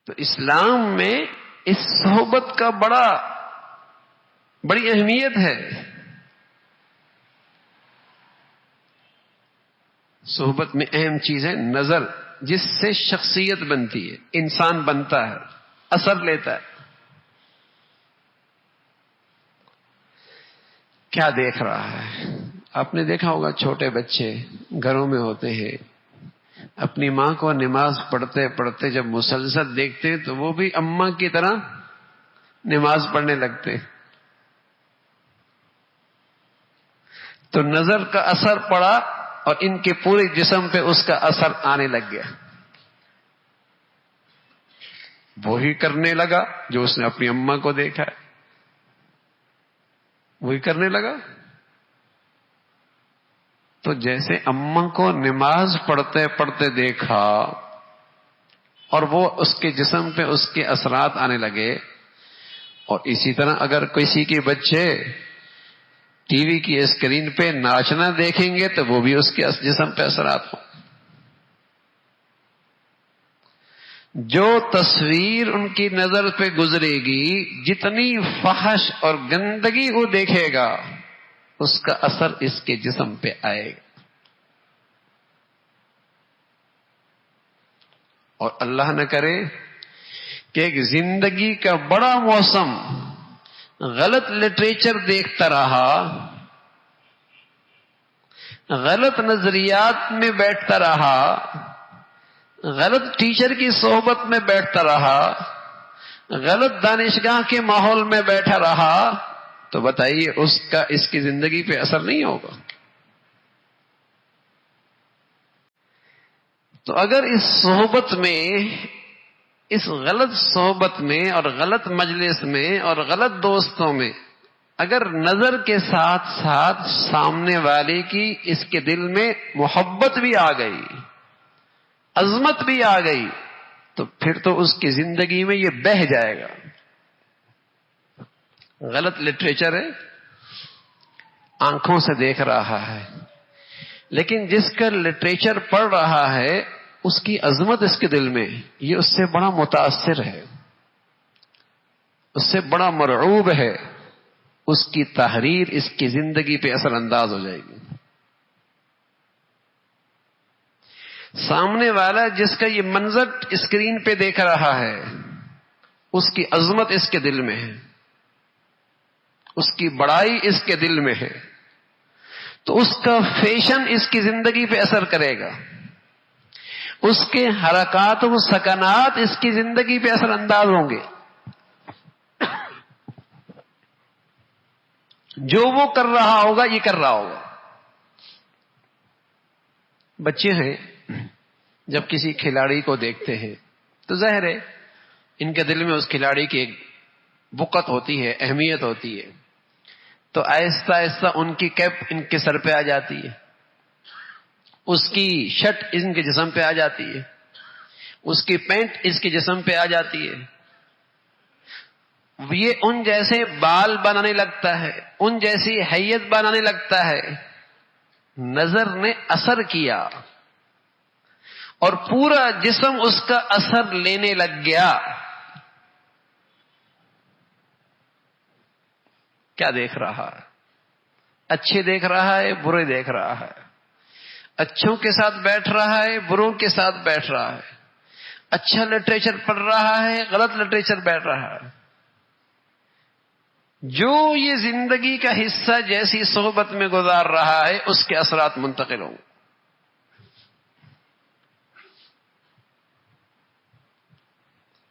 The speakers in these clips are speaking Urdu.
تو اسلام میں اس صحبت کا بڑی اہمیت ہے. صحبت میں اہم چیز ہے نظر، جس سے شخصیت بنتی ہے، انسان بنتا ہے، اثر لیتا ہے. کیا دیکھ رہا ہے؟ آپ نے دیکھا ہوگا چھوٹے بچے گھروں میں ہوتے ہیں، اپنی ماں کو نماز پڑھتے پڑھتے جب مسلسل دیکھتے تو وہ بھی اماں کی طرح نماز پڑھنے لگتے. تو نظر کا اثر پڑا اور ان کے پورے جسم پہ اس کا اثر آنے لگ گیا. وہی کرنے لگا جو اس نے اپنی اماں کو دیکھا ہے، وہی کرنے لگا. تو جیسے اماں کو نماز پڑھتے پڑھتے دیکھا اور وہ اس کے جسم پہ اس کے اثرات آنے لگے، اور اسی طرح اگر کسی کے بچے ٹی وی کی اسکرین پہ ناچنا دیکھیں گے تو وہ بھی اس کے جسم پہ اثرات ہوں. جو تصویر ان کی نظر پہ گزرے گی، جتنی فحش اور گندگی وہ دیکھے گا، اس کا اثر اس کے جسم پہ آئے گا. اور اللہ نہ کرے کہ ایک زندگی کا بڑا موسم غلط لٹریچر دیکھتا رہا، غلط نظریات میں بیٹھتا رہا، غلط ٹیچر کی صحبت میں بیٹھتا رہا، غلط دانشگاہ کے ماحول میں بیٹھا رہا، تو بتائیے اس کی زندگی پہ اثر نہیں ہوگا؟ تو اگر اس صحبت میں، اس غلط صحبت میں اور غلط مجلس میں اور غلط دوستوں میں اگر نظر کے ساتھ ساتھ سامنے والے کی اس کے دل میں محبت بھی آ گئی، عظمت بھی آ گئی، تو پھر تو اس کی زندگی میں یہ بہہ جائے گا. غلط لٹریچر ہے، آنکھوں سے دیکھ رہا ہے، لیکن جس کا لٹریچر پڑھ رہا ہے اس کی عظمت اس کے دل میں، یہ اس سے بڑا متاثر ہے، اس سے بڑا مرعوب ہے، اس کی تحریر اس کی زندگی پہ اثر انداز ہو جائے گی. سامنے والا جس کا یہ منظر اسکرین پہ دیکھ رہا ہے، اس کی عظمت اس کے دل میں ہے، اس کی بڑائی اس کے دل میں ہے، تو اس کا فیشن اس کی زندگی پہ اثر کرے گا، اس کے حرکات و سکنات اس کی زندگی پہ اثر انداز ہوں گے. جو وہ کر رہا ہوگا یہ کر رہا ہوگا. بچے ہیں جب کسی کھلاڑی کو دیکھتے ہیں تو ظاہر ہے ان کے دل میں اس کھلاڑی کی ایک وقت ہوتی ہے، اہمیت ہوتی ہے، تو آہستہ آہستہ ان کی کیپ ان کے سر پہ آ جاتی ہے، اس کی شرٹ ان کے جسم پہ آ جاتی ہے، اس کی پینٹ اس کے جسم پہ آ جاتی ہے، یہ ان جیسے بال بنانے لگتا ہے، ان جیسی حیت بنانے لگتا ہے. نظر نے اثر کیا اور پورا جسم اس کا اثر لینے لگ گیا. کیا دیکھ رہا ہے؟ اچھے دیکھ رہا ہے، برے دیکھ رہا ہے، اچھوں کے ساتھ بیٹھ رہا ہے، بروں کے ساتھ بیٹھ رہا ہے، اچھا لٹریچر پڑھ رہا ہے، غلط لٹریچر بیٹھ رہا ہے. جو یہ زندگی کا حصہ جیسی صحبت میں گزار رہا ہے اس کے اثرات منتقل ہوں.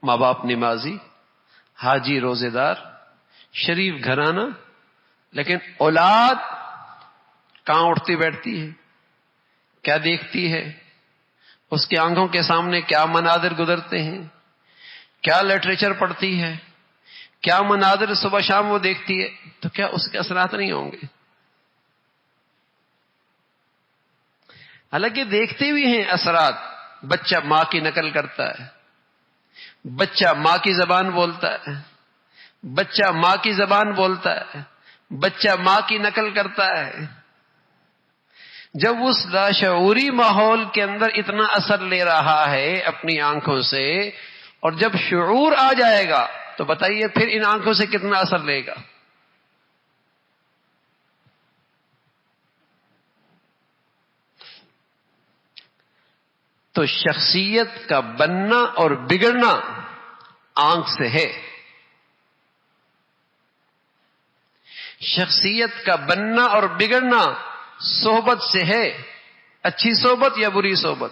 ماں باپ نمازی، حاجی روزے دار، شریف گھرانہ، لیکن اولاد کہاں اٹھتی بیٹھتی ہے، کیا دیکھتی ہے، اس کی آنکھوں کے سامنے کیا مناظر گزرتے ہیں، کیا لٹریچر پڑھتی ہے، کیا مناظر صبح شام وہ دیکھتی ہے، تو کیا اس کے اثرات نہیں ہوں گے؟ حالانکہ دیکھتے بھی ہیں اثرات. بچہ ماں کی نقل کرتا ہے، بچہ ماں کی زبان بولتا ہے، بچہ ماں کی زبان بولتا ہے، بچہ ماں کی نقل کرتا ہے. جب اس لاشعوری ماحول کے اندر اتنا اثر لے رہا ہے اپنی آنکھوں سے، اور جب شعور آ جائے گا تو بتائیے پھر ان آنکھوں سے کتنا اثر لے گا. تو شخصیت کا بننا اور بگڑنا آنکھ سے ہے. شخصیت کا بننا اور بگڑنا صحبت سے ہے. اچھی صحبت یا بری صحبت.